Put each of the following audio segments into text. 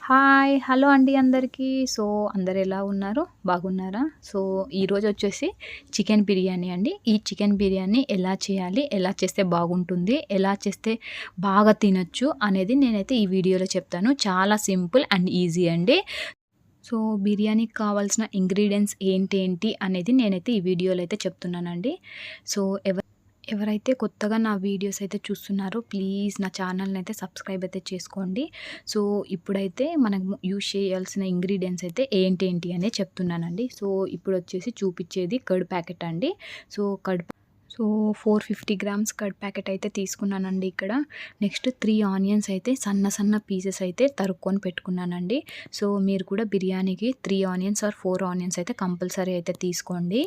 Hi! Hello అండి అందరికీ. అందరూ ఎలా ఉన్నారు? బాగున్నారా? ఈరోజొచ్చేసి చికెన్ బిర్యానీ అండి. ఈ చికెన్ బిర్యానీ ఎలా చేయాలి? ఎలా చేస్తే బాగుంటుంది? ఎలా చేస్తే బాగా తినొచ్చు? అనేది నేనైతే ఈ వీడియోలో చెప్తాను. చాలా సింపుల్ అండ్ ఈజీ అండి. సో, బిర్యానీకి కావాల్సిన ఇంగ్రీడియెంట్స్ ఏంటేంటి అనేది నేనైతే ఈ వీడియోలో అయితే చెప్తున్నానండి. సో, ఎవరైతే కొత్తగా నా వీడియోస్ అయితే చూస్తున్నారో ప్లీజ్ నా ఛానల్‌ని అయితే సబ్స్క్రైబ్ అయితే చేసుకోండి. సో, ఇప్పుడైతే మనం యూజ్ చేయాల్సిన ఇంగ్రీడియెంట్స్ అయితే ఏంటేంటి అనేది చెప్తున్నానండి. ఇప్పుడొచ్చేసి చూపిచ్చేది కర్డ్ ప్యాకెట్ అండి. So, curd so, 450 grams curd packet అయితే తీసుకున్నానండి ఇక్కడ. నెక్స్ట్ 3 ఆనియన్స్ అయితే సన్న సన్న పీసెస్ అయితే తరుక్కొని పెట్టుకున్నానండి. మీరు కూడా బిర్యానీకి 3 ఆనియన్స్ ఆర్ 4 ఆనియన్స్ అయితే కంపల్సరీ అయితే తీసుకోండి.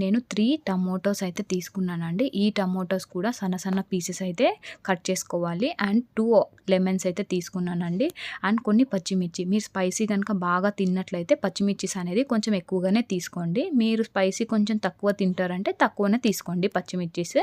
నేను 3 టమోటోస్ అయితే తీసుకున్నానండి. ఈ టమోటోస్ కూడా సన్న సన్న పీసెస్ అయితే కట్ చేసుకోవాలి. అండ్ 2 లెమన్స్ అయితే తీసుకున్నానండి. అండ్ కొన్ని పచ్చిమిర్చి. మీరు స్పైసీ కనుక బాగా తిన్నట్లయితే పచ్చిమిర్చిస్ అనేది కొంచెం ఎక్కువగానే తీసుకోండి. మీరు స్పైసీ కొంచెం తక్కువ తింటారంటే తక్కువనే తీసుకోండి పచ్చిమిర్చిస్.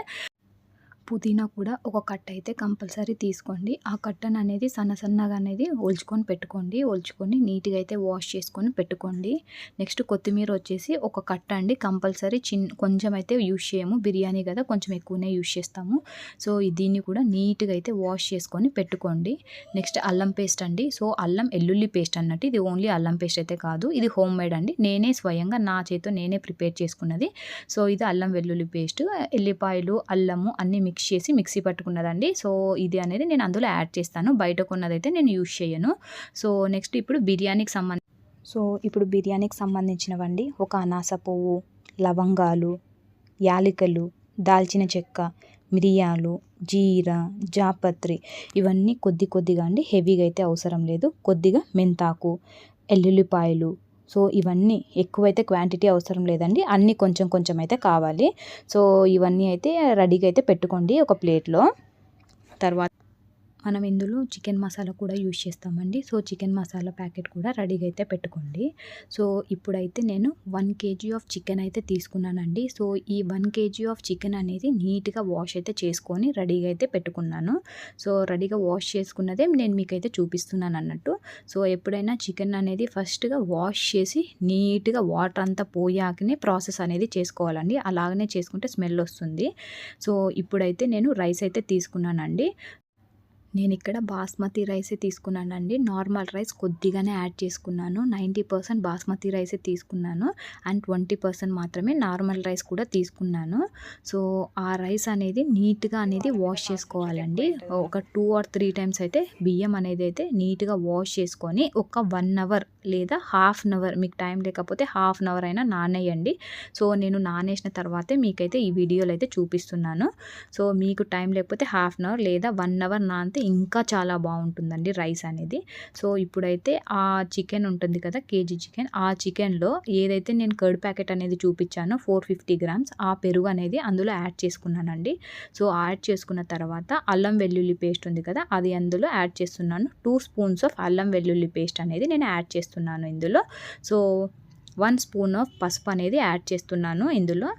పుదీనా కూడా ఒక కట్ట అయితే కంపల్సరీ తీసుకోండి. ఆ కట్టను అనేది సన్న సన్నగా అనేది ఒలుచుకొని పెట్టుకోండి. ఒలుచుకొని నీట్‌గా అయితే వాష్ చేసుకొని పెట్టుకోండి. నెక్స్ట్ కొత్తిమీర వచ్చేసి ఒక కట్ట అండి కంపల్సరీ కొంచెం అయితే యూజ్ చేయము. బిర్యానీ కదా కొంచెం ఎక్కువనే యూజ్ చేస్తాము. దీన్ని కూడా నీట్‌గా అయితే వాష్ చేసుకొని పెట్టుకోండి. నెక్స్ట్ అల్లం పేస్ట్ అండి. అల్లం వెల్లుల్లి పేస్ట్ అన్నట్టు ఇది ఓన్లీ అల్లం పేస్ట్ అయితే కాదు. ఇది హోమ్ మేడ్ అండి. నేనే స్వయంగా నా చేత్తో నేనే ప్రిపేర్ చేసుకున్నది. ఇది అల్లం వెల్లుల్లి పేస్ట్, ఎల్లిపాయలు, అల్లము అన్నీ మిక్స్ చేసి మిక్సీ పట్టుకున్నదండి. ఇది అనేది నేను అందులో యాడ్ చేస్తాను. బయట కొన్నదైతే నేను యూజ్ చేయను. నెక్స్ట్ ఇప్పుడు బిర్యానీకి సంబంధించినవండి. ఒక అనాస పువ్వు, లవంగాలు, యాలకులు, దాల్చిన చెక్క, మిరియాలు, జీరా, జాపత్రి ఇవన్నీ కొద్దిగా అండి. హెవీగా అయితే అవసరం లేదు. కొద్దిగా మెంతాకు, ఎల్లుల్లిపాయలు. ఇవన్నీ ఎక్కువైతే క్వాంటిటీ అవసరం లేదండి. అన్నీ కొంచెం కొంచెం అయితే కావాలి. ఇవన్నీ అయితే రెడీగా అయితే పెట్టుకోండి ఒక ప్లేట్‌లో. తర్వాత మనం ఇందులో చికెన్ మసాలా కూడా యూజ్ చేస్తామండి. చికెన్ మసాలా ప్యాకెట్ కూడా రెడీగా అయితే పెట్టుకోండి. ఇప్పుడైతే నేను 1 కేజీ ఆఫ్ చికెన్ అయితే తీసుకున్నానండి. ఈ 1 కేజీ ఆఫ్ చికెన్ అనేది నీట్‌గా వాష్ అయితే చేసుకొని రెడీగా అయితే పెట్టుకున్నాను. రెడీగా వాష్ చేసుకున్నదే నేను మీకైతే చూపిస్తున్నాను అన్నట్టు. ఎప్పుడైనా చికెన్ అనేది ఫస్ట్‌గా వాష్ చేసి నీట్‌గా వాటర్ అంతా పోయాకనే ప్రాసెస్ అనేది చేసుకోవాలండి. అలాగనే చేసుకుంటే స్మెల్ వస్తుంది. ఇప్పుడైతే నేను రైస్ అయితే తీసుకున్నానండి. నేనిక్కడ బాస్మతి రైసే తీసుకున్నానండి. నార్మల్ రైస్ కొద్దిగానే యాడ్ చేసుకున్నాను. 90% బాస్మతి రైసే తీసుకున్నాను. అండ్ 20% మాత్రమే నార్మల్ రైస్ కూడా తీసుకున్నాను. ఆ రైస్ అనేది నీట్‌గా అనేది వాష్ చేసుకోవాలండి. ఒక 2 ఆర్ 3 టైమ్స్ అయితే బియ్యం అనేది అయితే నీట్‌గా వాష్ చేసుకొని ఒక 1 అవర్ లేదా హాఫ్ అన్ అవర్ మీకు టైం లేకపోతే హాఫ్ అన్ అవర్ అయినా నానేయండి. నేను నానేసిన తర్వాతే మీకైతే ఈ వీడియోలో అయితే చూపిస్తున్నాను. మీకు టైం లేకపోతే హాఫ్ అన్ అవర్ లేదా 1 అవర్ నానితే ఇంకా చాలా బాగుంటుందండి రైస్ అనేది. ఇప్పుడైతే ఆ చికెన్ ఉంటుంది కదా కేజీ చికెన్, ఆ చికెన్‌లో ఏదైతే నేను కర్డ్ ప్యాకెట్ అనేది చూపించానో 450 గ్రామ్స్ ఆ పెరుగు అనేది అందులో యాడ్ చేసుకున్నానండి. యాడ్ చేసుకున్న తర్వాత అల్లం వెల్లుల్లి పేస్ట్ ఉంది కదా అది అందులో యాడ్ చేస్తున్నాను. 2 స్పూన్స్ ఆఫ్ అల్లం వెల్లుల్లి పేస్ట్ అనేది నేను యాడ్ చేస్తున్నాను ఇందులో. 1 స్పూన్ ఆఫ్ పసుపు అనేది యాడ్ చేస్తున్నాను ఇందులో.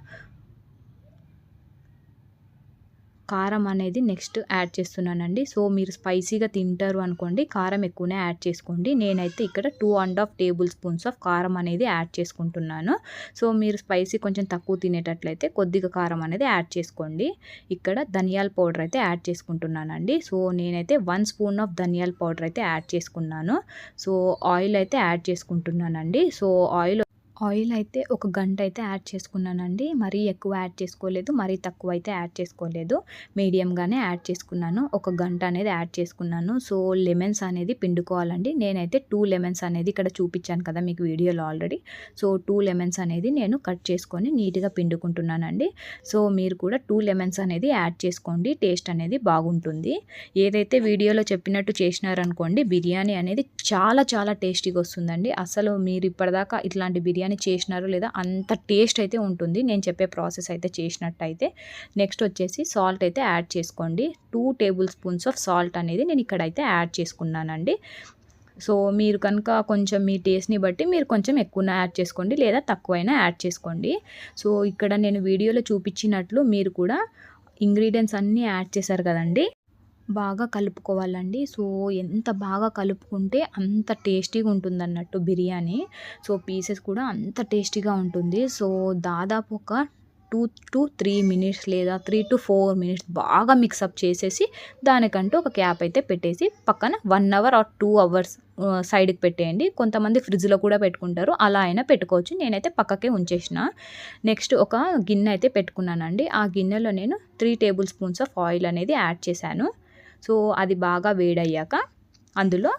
కారం అనేది నెక్స్ట్ యాడ్ చేస్తున్నానండి. మీరు స్పైసీగా తింటారు అనుకోండి కారం ఎక్కువనే యాడ్ చేసుకోండి. నేనైతే ఇక్కడ 2½ టేబుల్ స్పూన్స్ ఆఫ్ కారం అనేది యాడ్ చేసుకుంటున్నాను. మీరు స్పైసీ కొంచెం తక్కువ తినేటట్లయితే కొద్దిగా కారం అనేది యాడ్ చేసుకోండి. ఇక్కడ ధనియాల పౌడర్ అయితే యాడ్ చేసుకుంటున్నానండి. నేనైతే 1 స్పూన్ ఆఫ్ ధనియాల పౌడర్ అయితే యాడ్ చేసుకున్నాను. ఆయిల్ అయితే యాడ్ చేసుకుంటున్నానండి. ఆయిల్ అయితే ఒక గంట అయితే యాడ్ చేసుకున్నానండి. మరీ ఎక్కువ యాడ్ చేసుకోలేదు. మరీ తక్కువ అయితే యాడ్ చేసుకోలేదు. మీడియంగానే యాడ్ చేసుకున్నాను. ఒక గంట అనేది యాడ్ చేసుకున్నాను. లెమన్స్ అనేది పిండుకోవాలండి. నేనైతే 2 లెమన్స్ అనేది ఇక్కడ చూపించాను కదా మీకు వీడియోలో ఆల్రెడీ. 2 లెమన్స్ అనేది నేను కట్ చేసుకొని నీట్‌గా పిండుకుంటున్నానండి. మీరు కూడా 2 లెమన్స్ అనేది యాడ్ చేసుకోండి. టేస్ట్ అనేది బాగుంటుంది. ఏదైతే వీడియోలో చెప్పినట్టు చేసినారనుకోండి బిర్యానీ అనేది చాలా చాలా టేస్టీగా వస్తుందండి. అసలు మీరు ఇప్పటిదాకా ఇట్లాంటి బిర్యానీ చేసినారో లేదా అంత టేస్ట్ అయితే ఉంటుంది నేను చెప్పే ప్రాసెస్ అయితే చేసినట్టయితే. నెక్స్ట్ వచ్చేసి సాల్ట్ అయితే యాడ్ చేసుకోండి. 2 టేబుల్ స్పూన్స్ ఆఫ్ సాల్ట్ అనేది నేను ఇక్కడైతే యాడ్ చేసుకున్నానండి. మీరు కనుక కొంచెం మీ టేస్ట్‌ని బట్టి మీరు కొంచెం ఎక్కువనే యాడ్ చేసుకోండి లేదా తక్కువైనా యాడ్ చేసుకోండి. ఇక్కడ నేను వీడియోలో చూపించినట్లు మీరు కూడా ఇంగ్రీడియెంట్స్ అన్నీ యాడ్ చేశారు కదండీ. బాగా కలుపుకోవాలండి. సో, ఎంత బాగా కలుపుకుంటే అంత టేస్టీగా ఉంటుందన్నట్టు బిర్యానీ. సో, పీసెస్ కూడా అంత టేస్టీగా ఉంటుంది. సో, దాదాపు ఒక 2-3 మినిట్స్ లేదా 3-4 మినిట్స్ బాగా మిక్సప్ చేసేసి దానికంటూ ఒక క్యాప్ అయితే పెట్టేసి పక్కన 1 అవర్ ఆర్ 2 అవర్స్ సైడ్‌కి పెట్టేయండి. కొంతమంది ఫ్రిడ్జ్‌లో కూడా పెట్టుకుంటారు. అలా అయినా పెట్టుకోవచ్చు. నేనైతే పక్కకే ఉంచేసిన. నెక్స్ట్ ఒక గిన్నె అయితే పెట్టుకున్నానండి. ఆ గిన్నెలో నేను 3 టేబుల్ స్పూన్స్ ఆఫ్ ఆయిల్ అనేది యాడ్ చేశాను. సో, అది బాగా వేడయ్యాక అందులో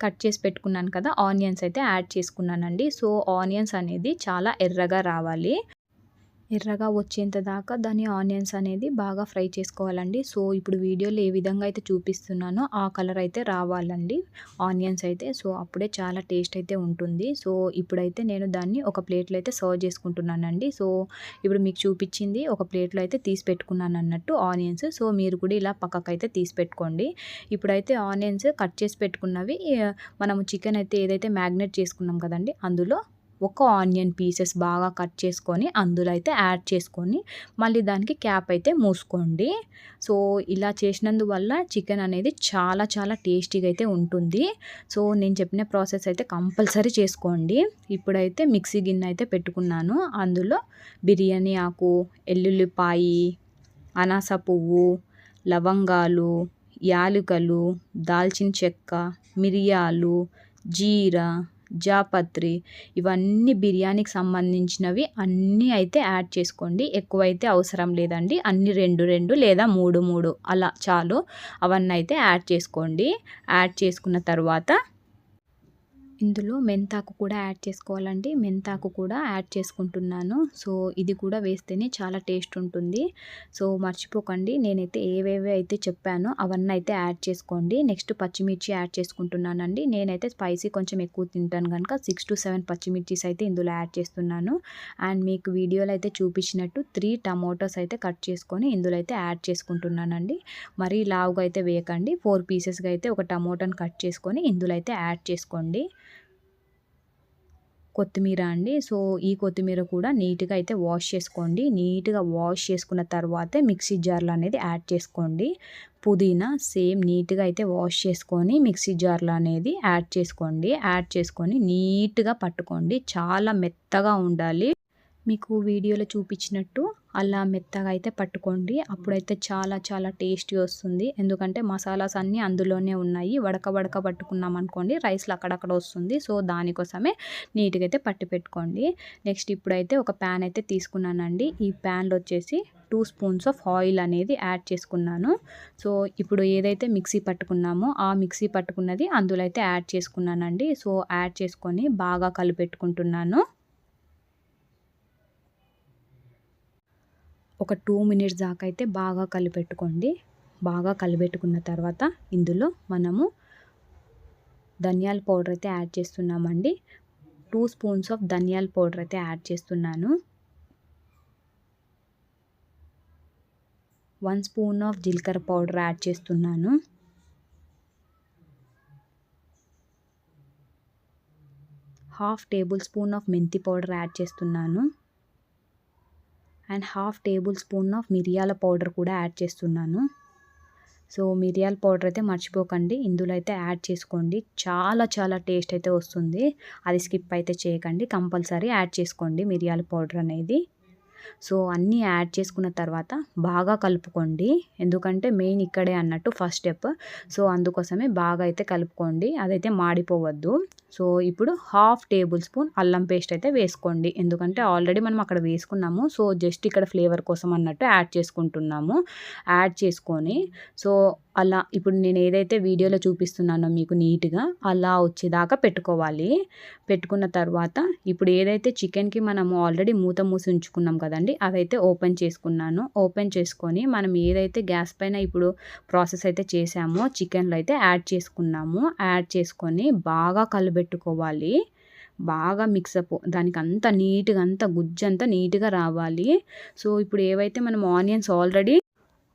కట్ చేసి పెట్టుకున్నాను కదా! ఆనియన్స్ అయితే యాడ్ చేసుకున్నానండి. సో, ఆనియన్స్ అనేది చాలా ఎర్రగా రావాలి. ఎర్రగా వచ్చేంత దాకా దాని ఆనియన్స్ అనేది బాగా ఫ్రై చేసుకోవాలండి. సో, ఇప్పుడు వీడియోలో ఏ విధంగా అయితే చూపిస్తున్నానో ఆ కలర్ అయితే రావాలండి ఆనియన్స్ అయితే. సో, అప్పుడే చాలా టేస్ట్ అయితే ఉంటుంది. సో, ఇప్పుడైతే నేను దాన్ని ఒక ప్లేట్‌లో అయితే సర్వ్ చేసుకుంటున్నానండి. సో, ఇప్పుడు మీకు చూపించింది ఒక ప్లేట్‌లో అయితే తీసి పెట్టుకున్నాను అన్నట్టు ఆనియన్స్. సో, మీరు కూడా ఇలా పక్కకైతే తీసి పెట్టుకోండి. ఇప్పుడైతే ఆనియన్స్ కట్ చేసి పెట్టుకున్నవి మనము చికెన్ అయితే ఏదైతే మ్యాగ్నేట్ చేసుకున్నాం కదండీ! అందులో ఒక ఆనియన్ పీసెస్ బాగా కట్ చేసుకొని అందులో అయితే యాడ్ చేసుకొని మళ్ళీ దానికి క్యాప్ అయితే మూసుకోండి. సో, ఇలా చేసినందువల్ల చికెన్ అనేది చాలా చాలా టేస్టీగా అయితే ఉంటుంది. సో, నేను చెప్పిన ప్రాసెస్ అయితే కంపల్సరీ చేసుకోండి. ఇప్పుడైతే మిక్సీ గిన్నె అయితే పెట్టుకున్నాను. అందులో బిర్యానీ ఆకు, ఎల్లుల్లిపాయి, అనాస పువ్వు, లవంగాలు, యాలుకలు, దాల్చిన చెక్క, మిరియాలు, జీరా, జాపత్రి ఇవన్నీ బిర్యానీకి సంబంధించినవి అన్నీ అయితే యాడ్ చేసుకోండి. ఎక్కువైతే అవసరం లేదండి. అన్నీ 2 లేదా 3 అలా చాలు. అవన్నీ అయితే యాడ్ చేసుకోండి. యాడ్ చేసుకున్న తర్వాత ఇందులో మెంతాకు కూడా యాడ్ చేసుకోవాలండి. మెంతాకు కూడా యాడ్ చేసుకుంటున్నాను. సో, ఇది కూడా వేస్తేనే చాలా టేస్ట్ ఉంటుంది. సో, మర్చిపోకండి నేనైతే ఏవేవి అయితే చెప్పానో అవన్నీ అయితే యాడ్ చేసుకోండి. నెక్స్ట్ పచ్చిమిర్చి యాడ్ చేసుకుంటున్నానండి. నేనైతే స్పైసీ కొంచెం ఎక్కువ తింటాను కనుక 6-7 పచ్చిమిర్చీస్ అయితే ఇందులో యాడ్ చేస్తున్నాను. అండ్ మీకు వీడియోలో అయితే చూపించినట్టు 3 టమోటాస్ అయితే కట్ చేసుకొని ఇందులో అయితే యాడ్ చేసుకుంటున్నానండి. మరీ లావుగా అయితే వేయకండి. 4 పీసెస్‌గా అయితే ఒక టమోటాని కట్ చేసుకొని ఇందులో అయితే యాడ్ చేసుకోండి. కొత్తిమీర అండి. సో, ఈ కొత్తిమీర కూడా నీట్‌గా అయితే వాష్ చేసుకోండి. నీట్‌గా వాష్ చేసుకున్న తర్వాతే మిక్సీ జార్‌లో అనేది యాడ్ చేసుకోండి. పుదీనా సేమ్ నీట్‌గా అయితే వాష్ చేసుకొని మిక్సీ జార్‌లో అనేది యాడ్ చేసుకోండి. యాడ్ చేసుకొని నీట్‌గా పట్టుకోండి. చాలా మెత్తగా ఉండాలి. మీకు వీడియోలో చూపించినట్టు అలా మెత్తగా అయితే పట్టుకోండి. అప్పుడైతే చాలా చాలా టేస్టీ వస్తుంది. ఎందుకంటే మసాలాస్ అన్నీ అందులోనే ఉన్నాయి. వడక పట్టుకున్నాం అనుకోండి రైస్‌లో అక్కడక్కడ వస్తుంది. సో, దానికోసమే నీట్‌గా అయితే పట్టి పెట్టుకోండి. నెక్స్ట్ ఇప్పుడైతే ఒక ప్యాన్ అయితే తీసుకున్నానండి. ఈ ప్యాన్‌లో వచ్చేసి 2 స్పూన్స్ ఆఫ్ ఆయిల్ అనేది యాడ్ చేసుకున్నాను. సో, ఇప్పుడు ఏదైతే మిక్సీ పట్టుకున్నామో ఆ మిక్సీ పట్టుకున్నది అందులో అయితే యాడ్ చేసుకున్నానండి. సో, యాడ్ చేసుకొని బాగా కలిపెట్టుకుంటున్నాను. ఒక 2 మినిట్స్ దాకా అయితే బాగా కలిపెట్టుకోండి. బాగా కలిపెట్టుకున్న తర్వాత ఇందులో మనము ధనియాల పౌడర్ అయితే యాడ్ చేస్తున్నామండి. 2 స్పూన్స్ ఆఫ్ ధనియాల పౌడర్ అయితే యాడ్ చేస్తున్నాను. 1 స్పూన్ ఆఫ్ జీలకర్ర పౌడర్ యాడ్ చేస్తున్నాను. 1/2 టేబుల్ స్పూన్ ఆఫ్ మెంతి పౌడర్ యాడ్ చేస్తున్నాను. అండ్ 1/2 టేబుల్ స్పూన్ ఆఫ్ మిరియాల పౌడర్ కూడా యాడ్ చేస్తున్నాను. సో, మిరియాల పౌడర్ అయితే మర్చిపోకండి. ఇందులో అయితే యాడ్ చేసుకోండి. చాలా చాలా టేస్ట్ అయితే వస్తుంది. అది స్కిప్ అయితే చేయకండి. కంపల్సరీ యాడ్ చేసుకోండి మిరియాల పౌడర్ అనేది. సో, అన్నీ యాడ్ చేసుకున్న తర్వాత బాగా కలుపుకోండి. ఎందుకంటే మెయిన్ ఇక్కడే అన్నట్టు ఫస్ట్ స్టెప్. సో, అందుకోసమే బాగా అయితే కలుపుకోండి. అదైతే మాడిపోవద్దు. సో, ఇప్పుడు 1/2 టేబుల్ స్పూన్ అల్లం పేస్ట్ అయితే వేసుకోండి. ఎందుకంటే ఆల్రెడీ మనం అక్కడ వేసుకున్నాము. సో, జస్ట్ ఇక్కడ ఫ్లేవర్ కోసం అన్నట్టు యాడ్ చేసుకుంటున్నాము. యాడ్ చేసుకొని సో, అలా ఇప్పుడు నేను ఏదైతే వీడియోలో చూపిస్తున్నానో మీకు నీట్‌గా అలా వచ్చేదాకా పెట్టుకోవాలి. పెట్టుకున్న తర్వాత ఇప్పుడు ఏదైతే చికెన్‌కి మనము ఆల్రెడీ మూత మూసి ఉంచుకున్నాం కదండీ! అదైతే ఓపెన్ చేసుకున్నాను. ఓపెన్ చేసుకొని మనం ఏదైతే గ్యాస్ పైన ఇప్పుడు ప్రాసెస్ అయితే చేసామో చికెన్‌లో అయితే యాడ్ చేసుకున్నాము. యాడ్ చేసుకొని బాగా కలబెట్టుకోవాలి. బాగా మిక్సప్ దానికంతా నీట్‌గా అంతా గుజ్జంతా నీట్‌గా రావాలి. సో, ఇప్పుడు ఏవైతే మనం onions already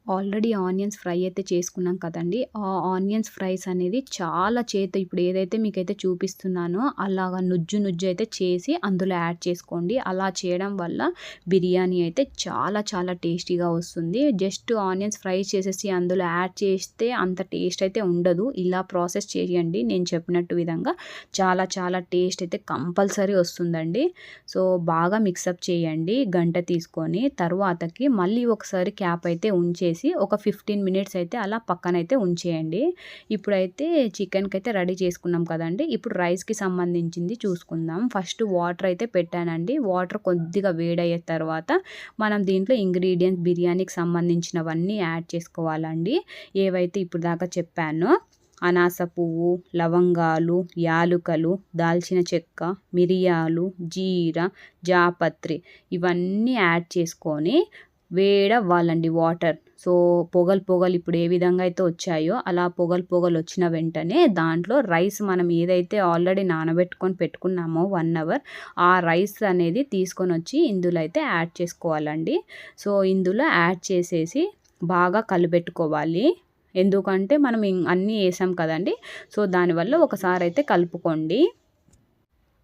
already onions fry అయితే చేసుకున్నాం కదండీ! ఆ ఆనియన్స్ ఫ్రైస్ అనేది చాలా ఇప్పుడు ఏదైతే మీకైతే చూపిస్తున్నానో అలాగా నుజ్జు నుజ్జు అయితే చేసి అందులో యాడ్ చేసుకోండి. అలా చేయడం వల్ల బిర్యానీ అయితే చాలా చాలా టేస్టీగా వస్తుంది. జస్ట్ ఆనియన్స్ ఫ్రై చేసేసి అందులో యాడ్ చేస్తే అంత టేస్ట్ అయితే ఉండదు. ఇలా ప్రాసెస్ చేయండి నేను చెప్పినట్టు విధంగా. చాలా చాలా టేస్ట్ అయితే కంపల్సరీ వస్తుందండి. సో, బాగా మిక్సప్ చేయండి గంట తీసుకొని. తరువాతకి మళ్ళీ ఒకసారి క్యాప్ అయితే ఉంచేసి ఒక 15 మినిట్స్ అయితే అలా పక్కనైతే ఉంచేయండి. ఇప్పుడైతే చికెన్‌కి అయితే రెడీ చేసుకున్నాం కదండీ! ఇప్పుడు రైస్‌కి సంబంధించింది చూసుకుందాం. ఫస్ట్ వాటర్ అయితే పెట్టానండి. వాటర్ కొద్దిగా వేడయ్యే తర్వాత మనం దీంట్లో ఇంగ్రీడియంట్స్ బిర్యానీకి సంబంధించినవన్నీ యాడ్ చేసుకోవాలండి. ఏవైతే ఇప్పుడు దాకా చెప్పానో అనాస పువ్వు, లవంగాలు, యాలుకలు, దాల్చిన చెక్క, మిరియాలు, జీర, జాపత్రి ఇవన్నీ యాడ్ చేసుకొని వేడవ్వాలండి వాటర్. సో, పొగలు ఇప్పుడు ఏ విధంగా అయితే వచ్చాయో అలా పొగలు వచ్చిన వెంటనే దాంట్లో రైస్ మనం ఏదైతే ఆల్రెడీ నానబెట్టుకొని పెట్టుకున్నామో 1 అవర్ ఆ రైస్ అనేది తీసుకొనొచ్చి ఇందులో అయితే యాడ్ చేసుకోవాలండి. సో, ఇందులో యాడ్ చేసేసి బాగా కలిపెట్టుకోవాలి. ఎందుకంటే మనం అన్నీ వేసాం కదండీ! సో, దానివల్ల ఒకసారి అయితే కలుపుకోండి.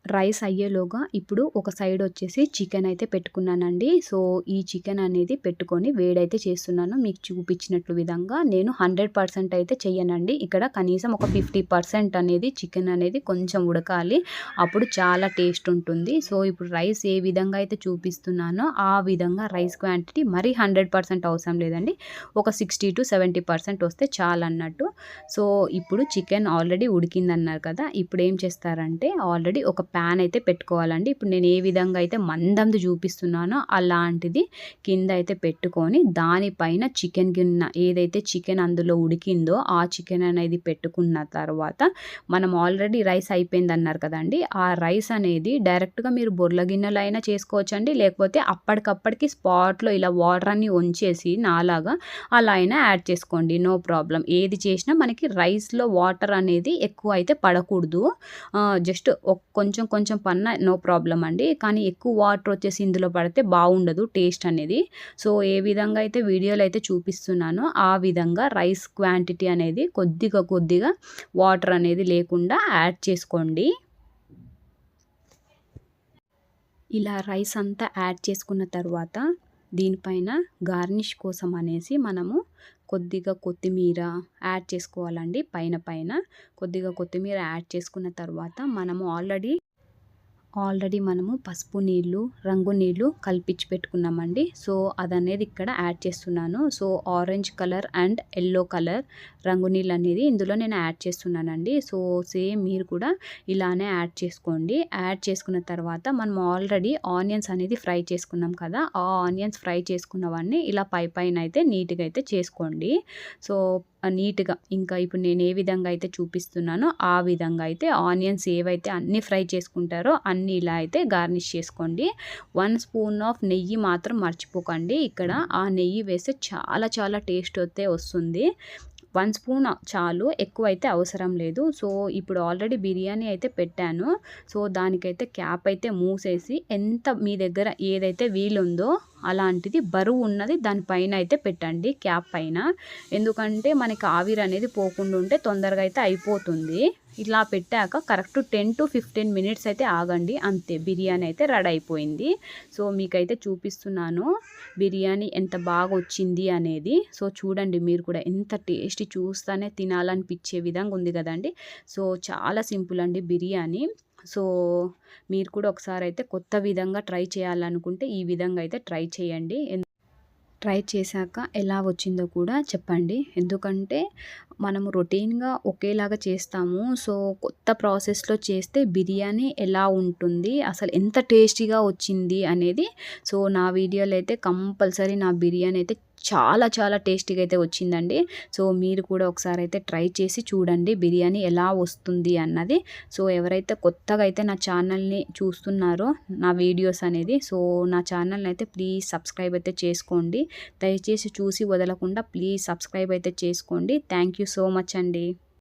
రైస్ అయ్యేలోగా ఇప్పుడు ఒక సైడ్ వచ్చేసి చికెన్ అయితే పెట్టుకున్నానండి. సో, ఈ చికెన్ అనేది పెట్టుకొని వేడైతే చేస్తున్నాను. మీకు చూపించినట్లు విధంగా నేను 100% అయితే చెయ్యనండి. ఇక్కడ కనీసం ఒక 50% అనేది చికెన్ అనేది కొంచెం ఉడకాలి. అప్పుడు చాలా టేస్ట్ ఉంటుంది. సో, ఇప్పుడు రైస్ ఏ విధంగా అయితే చూపిస్తున్నానో ఆ విధంగా రైస్ క్వాంటిటీ మరీ 100% అవసరం లేదండి. ఒక 60-70% వస్తే చాలన్నట్టు. సో, ఇప్పుడు చికెన్ ఆల్రెడీ ఉడికిందన్నారు కదా! ఇప్పుడు ఏం చేస్తారంటే ఆల్రెడీ ఒక ప్యాన్ అయితే పెట్టుకోవాలండి. ఇప్పుడు నేను ఏ విధంగా అయితే మందంది చూపిస్తున్నానో అలాంటిది కింద అయితే పెట్టుకొని దానిపైన చికెన్ గిన్నె ఏదైతే చికెన్ అందులో ఉడికిందో ఆ చికెన్ అనేది పెట్టుకున్న తర్వాత మనం ఆల్రెడీ రైస్ అయిపోయిందన్నారు కదండీ! ఆ రైస్ అనేది డైరెక్ట్‌గా మీరు బొర్ల గిన్నెలో అయినా చేసుకోవచ్చండి. లేకపోతే అప్పటికప్పటికి స్పాట్‌లో ఇలా వాటర్ అన్ని వంచేసి నాలాగా అలా అయినా యాడ్ చేసుకోండి. No problem. ఏది చేసినా మనకి రైస్‌లో వాటర్ అనేది ఎక్కువ అయితే పడకూడదు. జస్ట్ కొంచెం పన్నా నో ప్రాబ్లమ్ అండి. కానీ ఎక్కువ వాటర్ వచ్చేసి ఇందులో పడితే బాగుండదు టేస్ట్ అనేది. సో, ఏ విధంగా అయితే వీడియోలో అయితే చూపిస్తున్నానో ఆ విధంగా రైస్ క్వాంటిటీ అనేది కొద్దిగా వాటర్ అనేది లేకుండా యాడ్ చేసుకోండి. ఇలా రైస్ అంతా యాడ్ చేసుకున్న తర్వాత దీనిపైన గార్నిష్ కోసం అనేసి మనము కొద్దిగా కొత్తిమీర యాడ్ చేసుకోవాలండి. పైన కొద్దిగా కొత్తిమీర యాడ్ చేసుకున్న తర్వాత మనము ఆల్రెడీ మనము పసుపు నీళ్ళు, రంగు నీళ్ళు కలిపించి పెట్టుకున్నామండి. సో, అదనేది ఇక్కడ యాడ్ చేస్తున్నాను. So, orange colour and yellow colour రంగు నీళ్ళు అనేది ఇందులో నేను యాడ్ చేస్తున్నానండి. సో, సేమ్ మీరు కూడా ఇలానే యాడ్ చేసుకోండి. యాడ్ చేసుకున్న తర్వాత మనం ఆల్రెడీ ఆనియన్స్ అనేది ఫ్రై చేసుకున్నాం కదా! ఆ ఆనియన్స్ ఫ్రై చేసుకున్నవన్నీ ఇలా పైన అయితే నీట్‌గా అయితే చేసుకోండి. సో, నీట్‌గా ఇంకా ఇప్పుడు నేను ఏ విధంగా అయితే చూపిస్తున్నానో ఆ విధంగా అయితే ఆనియన్స్ ఏవైతే అన్నీ ఫ్రై చేసుకుంటారో అన్నీ ఇలా అయితే గార్నిష్ చేసుకోండి. 1 స్పూన్ ఆఫ్ నెయ్యి మాత్రం మర్చిపోకండి. ఇక్కడ ఆ నెయ్యి వేస్తే చాలా చాలా టేస్ట్ అయితే వస్తుంది. 1 స్పూన్ చాలు, ఎక్కువైతే అవసరం లేదు. సో, ఇప్పుడు ఆల్రెడీ బిర్యానీ అయితే పెట్టాను. సో, దానికైతే క్యాప్ అయితే మూసేసి ఎంత మీ దగ్గర ఏదైతే వీలుందో అలాంటిది బరువు ఉన్నది దానిపైన అయితే పెట్టండి క్యాప్ పైన. ఎందుకంటే మనకి ఆవిరి అనేది పోకుండా ఉంటే తొందరగా అయితే అయిపోతుంది. ఇలా పెట్టాక కరెక్ట్ 10-15 మినిట్స్ అయితే ఆగండి. అంతే, బిర్యానీ అయితే రెడీ అయిపోయింది. సో, మీకైతే చూపిస్తున్నాను బిర్యానీ ఎంత బాగా వచ్చింది అనేది. సో, చూడండి మీరు కూడా ఎంత టేస్టీ, చూస్తేనే తినాలనిపించే విధంగా ఉంది కదండి. సో, చాలా సింపుల్ అండి బిర్యానీ. సో, మీరు కూడా ఒకసారి అయితే కొత్త విధంగా ట్రై చేయాలనుకుంటే ఈ విధంగా అయితే ట్రై చేయండి. ట్రై చేశాక ఎలా వచ్చిందో కూడా చెప్పండి. ఎందుకంటే మనము రొటీన్‌గా ఒకేలాగా చేస్తాము. సో, కొత్త ప్రాసెస్‌లో చేస్తే బిర్యానీ ఎలా ఉంటుంది, అసలు ఎంత టేస్టీగా వచ్చింది అనేది. సో, నా వీడియోలో అయితే కంపల్సరీ నా బిర్యానీ అయితే చాలా చాలా టేస్టీగా అయితే వచ్చిందండి. సో, మీరు కూడా ఒకసారి అయితే ట్రై చేసి చూడండి బిర్యానీ ఎలా వస్తుంది అన్నది. సో, ఎవరైతే కొత్తగా అయితే నా ఛానల్‌ని చూస్తున్నారో నా వీడియోస్ అనేది, సో, నా ఛానల్‌ని అయితే ప్లీజ్ సబ్స్క్రైబ్ అయితే చేసుకోండి. దయచేసి చూసి వదలకుండా ప్లీజ్ సబ్స్క్రైబ్ అయితే చేసుకోండి. థ్యాంక్ యూ సో మచ్ అండి.